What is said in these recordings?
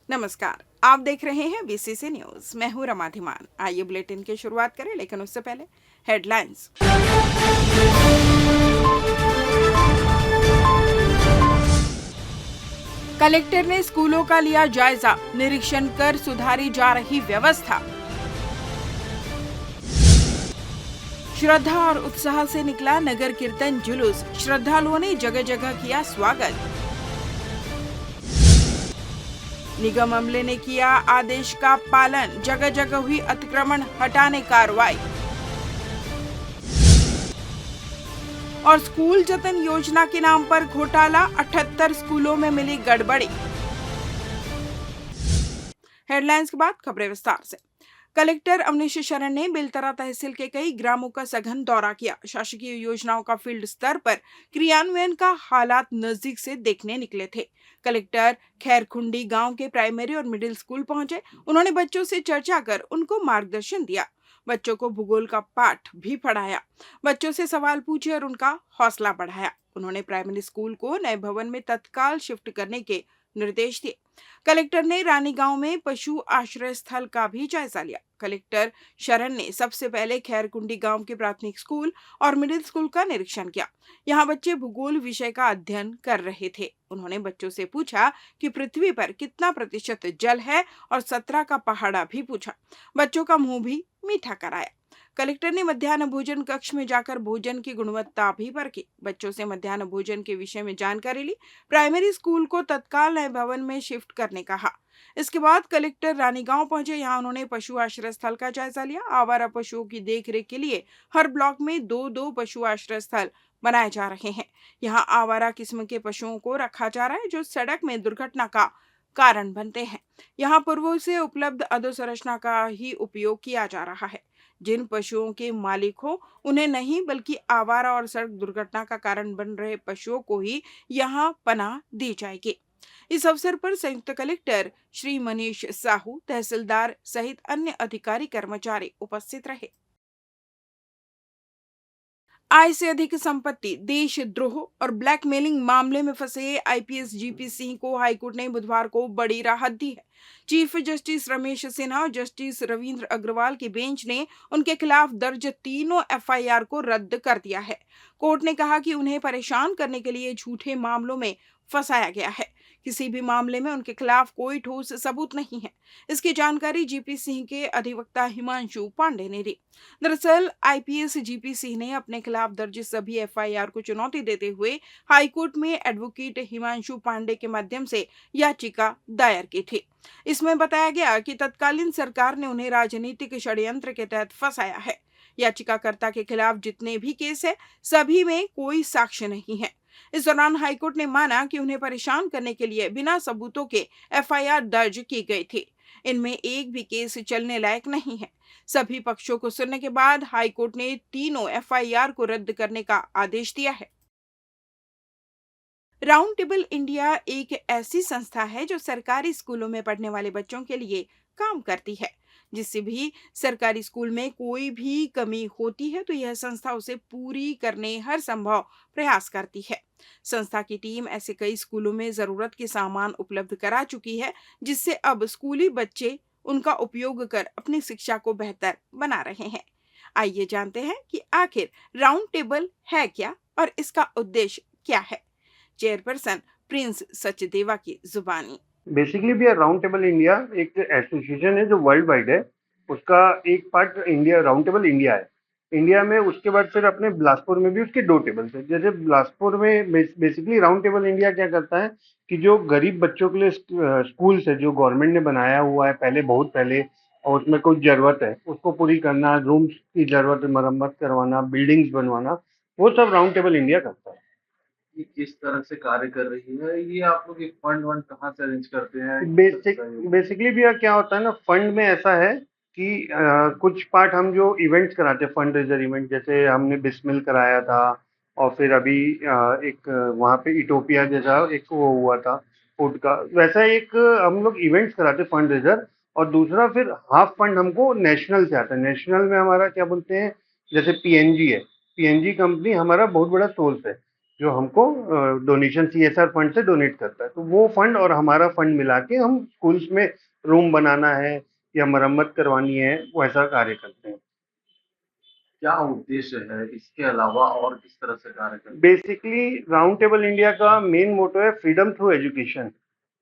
नमस्कार, आप देख रहे हैं बीसीसी न्यूज। मैं हूं रमा धीमान। आइए बुलेटिन की शुरुआत करें, लेकिन उससे पहले हेडलाइंस। कलेक्टर ने स्कूलों का लिया जायजा, निरीक्षण कर सुधारी जा रही व्यवस्था। श्रद्धा और उत्साह से निकला नगर कीर्तन जुलूस, श्रद्धालुओं ने जगह जगह किया स्वागत। निगम अमले ने किया आदेश का पालन, जगह जगह हुई अतिक्रमण हटाने कार्रवाई। और स्कूल जतन योजना के नाम पर घोटाला, 78 स्कूलों में मिली गड़बड़ी। हेडलाइंस के बाद खबरें विस्तार से। कलेक्टर अवनीश शरण ने बेलतरा तहसील के कई ग्रामों का सघन दौरा किया। शासकीय योजनाओं का फील्ड स्तर पर क्रियान्वयन का हालात नजदीक से देखने निकले थे। कलेक्टर खैरखुंडी गांव के प्राइमरी और मिडिल स्कूल पहुंचे। उन्होंने बच्चों से चर्चा कर उनको मार्गदर्शन दिया। बच्चों को भूगोल का पाठ भी पढ़ाया। बच्चों से सवाल पूछे और उनका हौसला बढ़ाया। उन्होंने प्राइमरी स्कूल को नए भवन में तत्काल शिफ्ट करने के निर्देश दिए। कलेक्टर ने रानी गांव में पशु आश्रय स्थल का भी जायजा लिया। कलेक्टर शरण ने सबसे पहले खैरकुंडी गांव के प्राथमिक स्कूल और मिडिल स्कूल का निरीक्षण किया। यहां बच्चे भूगोल विषय का अध्ययन कर रहे थे। उन्होंने बच्चों से पूछा कि पृथ्वी पर कितना प्रतिशत जल है और 17 का पहाड़ा भी पूछा। बच्चों का मुंह भी मीठा कराया। कलेक्टर ने मध्याह्न भोजन कक्ष में जाकर भोजन की गुणवत्ता भी परखी। बच्चों से मध्याह्न भोजन के विषय में जानकारी ली। प्राइमरी स्कूल को तत्काल नए भवन में शिफ्ट करने कहा। इसके बाद कलेक्टर रानी गांव पहुंचे। यहां उन्होंने पशु आश्रय स्थल का जायजा लिया। आवारा पशुओं की देखरेख के लिए हर ब्लॉक में 2-2 पशु आश्रय स्थल बनाए जा रहे हैं। यहाँ आवारा किस्म के पशुओं को रखा जा रहा है जो सड़क में दुर्घटना का कारण बनते हैं। यहाँ पूर्वों से उपलब्ध अधोसंरचना का ही उपयोग किया जा रहा है। जिन पशुओं के मालिक हो उन्हें नहीं, बल्कि आवारा और सड़क दुर्घटना का कारण बन रहे पशुओं को ही यहाँ पनाह दी जाएगी। इस अवसर पर संयुक्त कलेक्टर श्री मनीष साहू, तहसीलदार सहित अन्य अधिकारी कर्मचारी उपस्थित रहे। आय से अधिक संपत्ति, देशद्रोह और ब्लैकमेलिंग मामले में फंसे आईपीएस जीपी सिंह को हाईकोर्ट ने बुधवार को बड़ी राहत दी है। चीफ जस्टिस रमेश सिन्हा और जस्टिस रविंद्र अग्रवाल की बेंच ने उनके खिलाफ दर्ज तीनों एफआईआर को रद्द कर दिया है। कोर्ट ने कहा कि उन्हें परेशान करने के लिए झूठे मामलों में फंसाया गया है। किसी भी मामले में उनके खिलाफ कोई ठोस सबूत नहीं है। इसकी जानकारी जीपी सिंह के अधिवक्ता हिमांशु पांडे ने दी। दरअसल आईपीएस जीपी सिंह ने अपने खिलाफ दर्ज सभी एफआईआर को चुनौती देते हुए हाईकोर्ट में एडवोकेट हिमांशु पांडे के माध्यम से याचिका दायर की थी। इसमें बताया गया कि तत्कालीन सरकार ने उन्हें राजनीतिक षड्यंत्र के तहत फंसाया है। याचिकाकर्ता के खिलाफ जितने भी केस है, सभी में कोई साक्ष्य नहीं है। इस दौरान हाईकोर्ट ने माना कि उन्हें परेशान करने के लिए बिना सबूतों के एफआईआर दर्ज की गई थी। इनमें एक भी केस चलने लायक नहीं है। सभी पक्षों को सुनने के बाद हाईकोर्ट ने तीनों एफआईआर को रद्द करने का आदेश दिया है। राउंड टेबल इंडिया एक ऐसी संस्था है जो सरकारी स्कूलों में पढ़ने वाले बच्चों के लिए काम करती है। जिससे भी सरकारी स्कूल में कोई भी कमी होती है तो यह संस्था उसे पूरी करने हर संभव प्रयास करती है। संस्था की टीम ऐसे कई स्कूलों में जरूरत के सामान उपलब्ध करा चुकी है, जिससे अब स्कूली बच्चे उनका उपयोग कर अपनी शिक्षा को बेहतर बना रहे हैं। आइए जानते हैं कि आखिर राउंड टेबल है क्या और इसका उद्देश्य क्या है। चेयरपर्सन प्रिंस सचदेवा की जुबानी। बेसिकली भी राउंड टेबल इंडिया एक एसोसिएशन है जो वर्ल्ड वाइड है। उसका एक part India round table India है इंडिया में। उसके बाद फिर अपने बिलासपुर में भी उसके 2 टेबल्स है। जैसे बिलासपुर में बेसिकली राउंड टेबल इंडिया क्या करता है कि जो गरीब बच्चों के लिए स्कूल्स है जो गवर्नमेंट ने बनाया हुआ है पहले, बहुत पहले, और उसमें कुछ जरूरत है उसको पूरी करना, रूम्स की जरूरत है, मरम्मत करवाना, बिल्डिंग्स बनवाना, वो सब राउंड टेबल इंडिया करता है। ये किस तरह से कार्य कर रही है? ये आप लोग फंड वंड कहाँ से अरेंज करते हैं? बेसिकली भैया क्या होता है ना, फंड में ऐसा है कि कुछ पार्ट हम जो इवेंट्स कराते हैं, फंड रेजर इवेंट, जैसे हमने बिस्मिल कराया था और फिर अभी एक वहाँ पे इटोपिया जैसा एक वो हुआ था, फूड का। वैसा एक हम लोग इवेंट्स कराते हैं फंड रेजर, और दूसरा फिर हाफ फंड हमको नेशनल से आता है। नेशनल में हमारा क्या बोलते हैं, जैसे पीएनजी है, पीएनजी कंपनी हमारा बहुत बड़ा सोर्स है जो हमको डोनेशन सीएसआर फंड से डोनेट करता है। तो वो फंड और हमारा फंड मिला के हम स्कूल्स में रूम बनाना है या मरम्मत करवानी है, वैसा कार्य करते हैं। क्या उद्देश्य है इसके अलावा और किस तरह से कार्य करते हैं? बेसिकली राउंड टेबल इंडिया का मेन मोटो है फ्रीडम थ्रू एजुकेशन।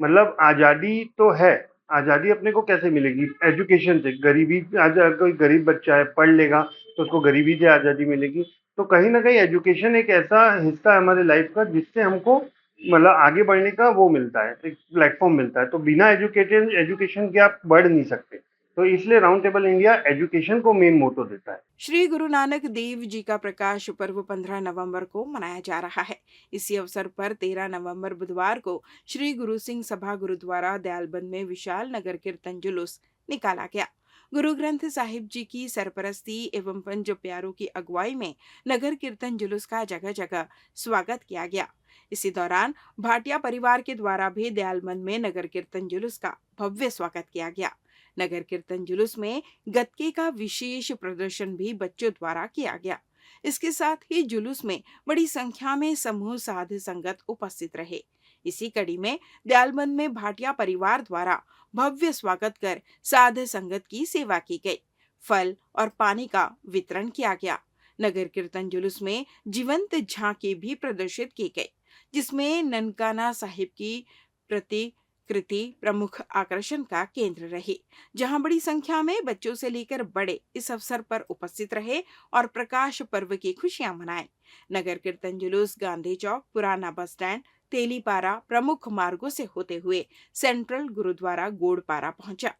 मतलब आज़ादी तो है, आज़ादी अपने को कैसे मिलेगी? एजुकेशन से। गरीबी, आज अगर कोई गरीब बच्चा है पढ़ लेगा तो उसको गरीबी से आज़ादी मिलेगी। तो कहीं ना कहीं एजुकेशन एक ऐसा हिस्सा है हमारे लाइफ का जिससे हमको मतलब आगे बढ़ने का वो मिलता है, एक प्लेटफॉर्म मिलता है। तो बिना एजुकेटेड एजुकेशन के आप बढ़ नहीं सकते। तो इसलिए राउंड टेबल इंडिया एजुकेशन को मेन मोटो देता है। श्री गुरु नानक देव जी का प्रकाश पर्व 15 नवंबर को मनाया जा रहा है। इसी अवसर पर 13 नवंबर बुधवार को श्री गुरु सिंह सभा गुरुद्वारा दयालबंद में विशाल नगर कीर्तन जुलूस निकाला गया। गुरु ग्रंथ साहिब जी की सरपरस्ती एवं पंज प्यारों की अगुवाई में नगर कीर्तन जुलूस का जगह जगह स्वागत किया गया। इसी दौरान भाटिया परिवार के द्वारा भी दयालबंद में नगर कीर्तन जुलूस का भव्य स्वागत किया गया। नगर कीर्तन जुलूस में गतके का विशेष प्रदर्शन भी बच्चों द्वारा किया गया। इसके साथ ही जुलूस में बड़ी संख्या में समूह साध संगत उपस्थित रहे। इसी कड़ी में दयालबंद में भाटिया परिवार द्वारा भव्य स्वागत कर साध संगत की सेवा की गई। फल और पानी का वितरण किया गया। नगर कीर्तन जुलूस में जीवंत झांकी भी प्रदर्शित की गई, जिसमें ननकाना साहिब की प्रतिकृति प्रमुख आकर्षण का केंद्र रही, जहां बड़ी संख्या में बच्चों से लेकर बड़े इस अवसर पर उपस्थित रहे और प्रकाश पर्व की खुशियां मनाए। नगर कीर्तन जुलूस गांधी चौक, पुराना बस स्टैंड, तेलीपारा प्रमुख मार्गों से होते हुए सेंट्रल गुरुद्वारा गोड़पारा पहुंचा।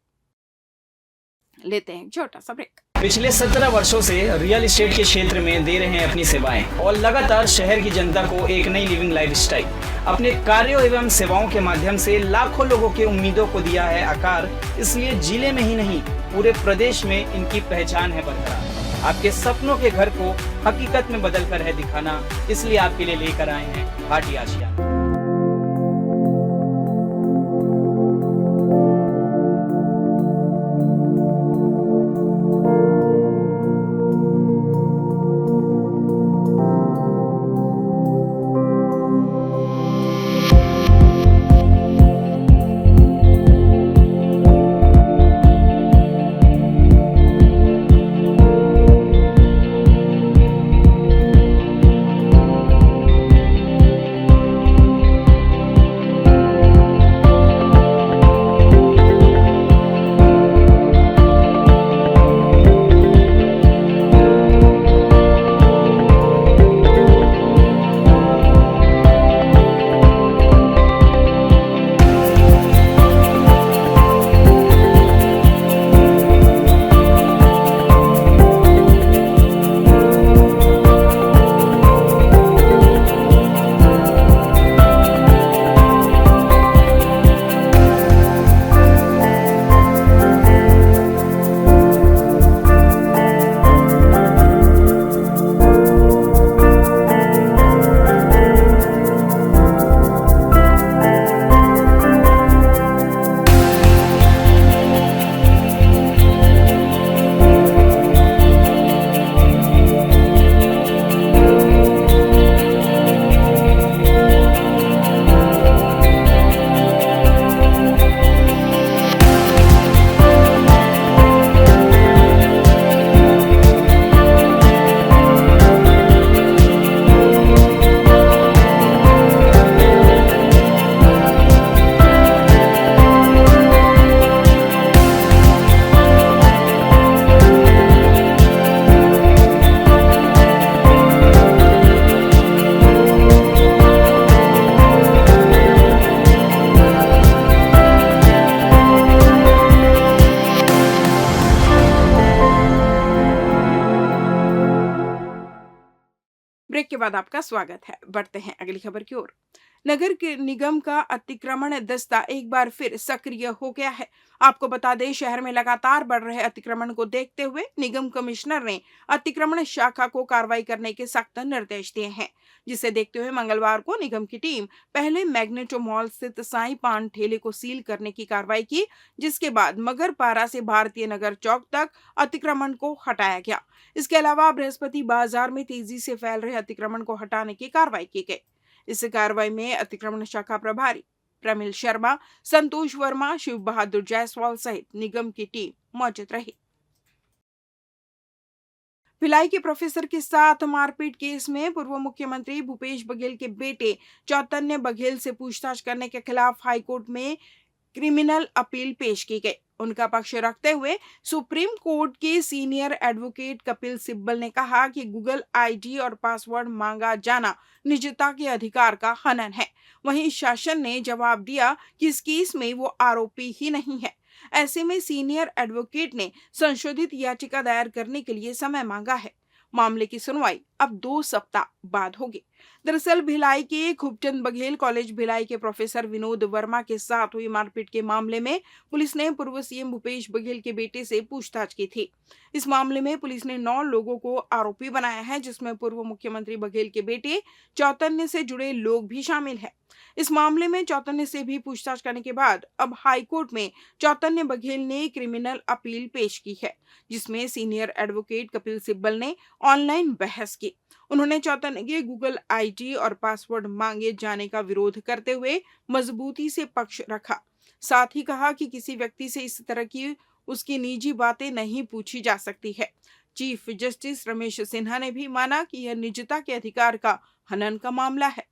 लेते हैं एक छोटा सा ब्रेक। पिछले 17 वर्षों से रियल एस्टेट के क्षेत्र में दे रहे हैं अपनी सेवाएं और लगातार शहर की जनता को एक नई लिविंग लाइफस्टाइल। अपने कार्यों एवं सेवाओं के माध्यम से लाखों लोगों की उम्मीदों को दिया है आकार। इसलिए जिले में ही नहीं पूरे प्रदेश में इनकी पहचान है बरकरार। आपके सपनों के घर को हकीकत में बदल कर है दिखाना, इसलिए आपके लिए लेकर आए हैं भाटी आशियाना। ब्रेक के बाद आपका स्वागत है। बढ़ते हैं अगली खबर की ओर। नगर के निगम का अतिक्रमण दस्ता एक बार फिर सक्रिय हो गया है। आपको बता दें, शहर में लगातार बढ़ रहे अतिक्रमण को देखते हुए निगम कमिश्नर ने अतिक्रमण शाखा को कार्रवाई करने के सख्त निर्देश दिए हैं। जिसे देखते हुए मंगलवार को निगम की टीम पहले मैग्नेटो मॉल स्थित साईं पान ठेले को सील करने की कार्रवाई की, जिसके बाद मगरपारा से भारतीय नगर चौक तक अतिक्रमण को हटाया गया। इसके अलावा बृहस्पति बाजार में तेजी से फैल रहे अतिक्रमण को हटाने की कार्रवाई की गई। इस कार्रवाई में अतिक्रमण शाखा प्रभारी प्रमिल शर्मा, संतोष वर्मा, शिव बहादुर जायसवाल सहित निगम की टीम मौजूद रही। भिलाई के प्रोफेसर के साथ मारपीट केस में पूर्व मुख्यमंत्री भूपेश बघेल के बेटे चैतन्य बघेल से पूछताछ करने के खिलाफ हाईकोर्ट में क्रिमिनल अपील पेश की गई। उनका पक्ष रखते हुए सुप्रीम कोर्ट के सीनियर एडवोकेट कपिल सिब्बल ने कहा कि गूगल आईडी और पासवर्ड मांगा जाना निजता के अधिकार का हनन है। वहीं शासन ने जवाब दिया कि इस केस में वो आरोपी ही नहीं है। ऐसे में सीनियर एडवोकेट ने संशोधित याचिका दायर करने के लिए समय मांगा है। मामले की सुनवाई अब 2 सप्ताह बाद होगी। दरअसल भिलाई के खूबचंद बघेल कॉलेज भिलाई के प्रोफेसर विनोद वर्मा के साथ हुई मारपीट के मामले में पुलिस ने पूर्व सीएम भूपेश बघेल के बेटे से पूछताछ की थी। इस मामले में पुलिस ने 9 लोगों को आरोपी बनाया है, जिसमें पूर्व मुख्यमंत्री बघेल के बेटे चैतन्य से जुड़े लोग भी शामिल हैं। इस मामले में चैतन्य से भी पूछताछ करने के बाद अब हाईकोर्ट में चैतन्य बघेल ने क्रिमिनल अपील पेश की है, जिसमें सीनियर एडवोकेट कपिल सिब्बल ने ऑनलाइन बहस की। उन्होंने चैतन्य के गूगल आईडी और पासवर्ड मांगे जाने का विरोध करते हुए मजबूती से पक्ष रखा। साथ ही कहा कि किसी व्यक्ति से इस तरह की उसकी निजी बातें नहीं पूछी जा सकती है। चीफ जस्टिस रमेश सिन्हा ने भी माना कि यह निजता के अधिकार का हनन का मामला है।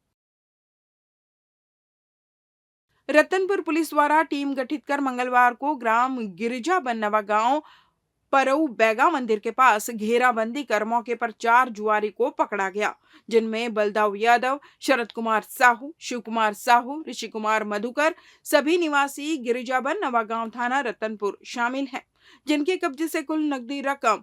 रतनपुर पुलिस द्वारा टीम गठित कर मंगलवार को ग्राम गिरिजाबन नवागांव परऊ बैगा मंदिर के पास घेराबंदी कर मौके पर 4 जुआरी को पकड़ा गया, जिनमें बलदाव यादव, शरद कुमार साहू, शिव कुमार साहू, ऋषि कुमार मधुकर सभी निवासी गिरिजाबन नवागांव थाना रतनपुर शामिल हैं, जिनके कब्जे से कुल नकदी रकम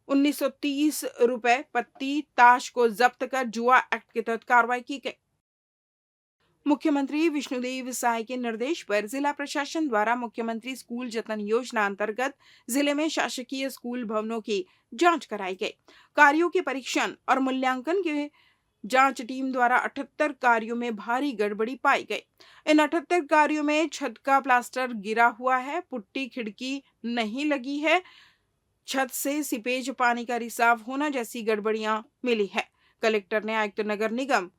1930 रुपए पत्ती ताश को जब्त कर जुआ एक्ट के तहत कार्रवाई की गई। मुख्यमंत्री विष्णुदेव साय के निर्देश पर जिला प्रशासन द्वारा मुख्यमंत्री स्कूल जतन योजना अंतर्गत जिले में शासकीय स्कूल भवनों की जांच कराई गई। कार्यों के परीक्षण और मूल्यांकन के जांच टीम द्वारा 78 कार्यों में भारी गड़बड़ी पाई गई। इन 78 कार्यों में छत का प्लास्टर गिरा हुआ है, पुट्टी खिड़की नहीं लगी है, छत से सीपेज पानी का रिसाव होना जैसी गड़बड़ियां मिली है। कलेक्टर ने आयुक्त नगर निगम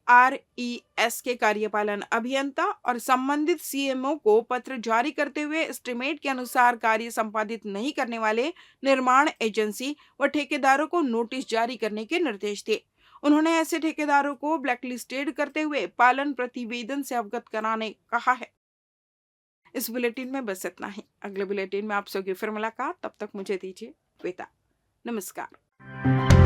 RES के कार्यपालन अभियंता और संबंधित CMO को पत्र जारी करते हुए एस्टिमेट के अनुसार कार्य संपादित नहीं करने वाले निर्माण एजेंसी व ठेकेदारों को नोटिस जारी करने के निर्देश दिए। उन्होंने ऐसे ठेकेदारों को ब्लैकलिस्टेड करते हुए पालन प्रतिवेदन से अवगत कराने कहा है। इस बुलेटिन में बस इतना ही। अगले बुलेटिन में आप सबकी फिर मुलाकात। तब तक मुझे दीजिए विदा। नमस्कार।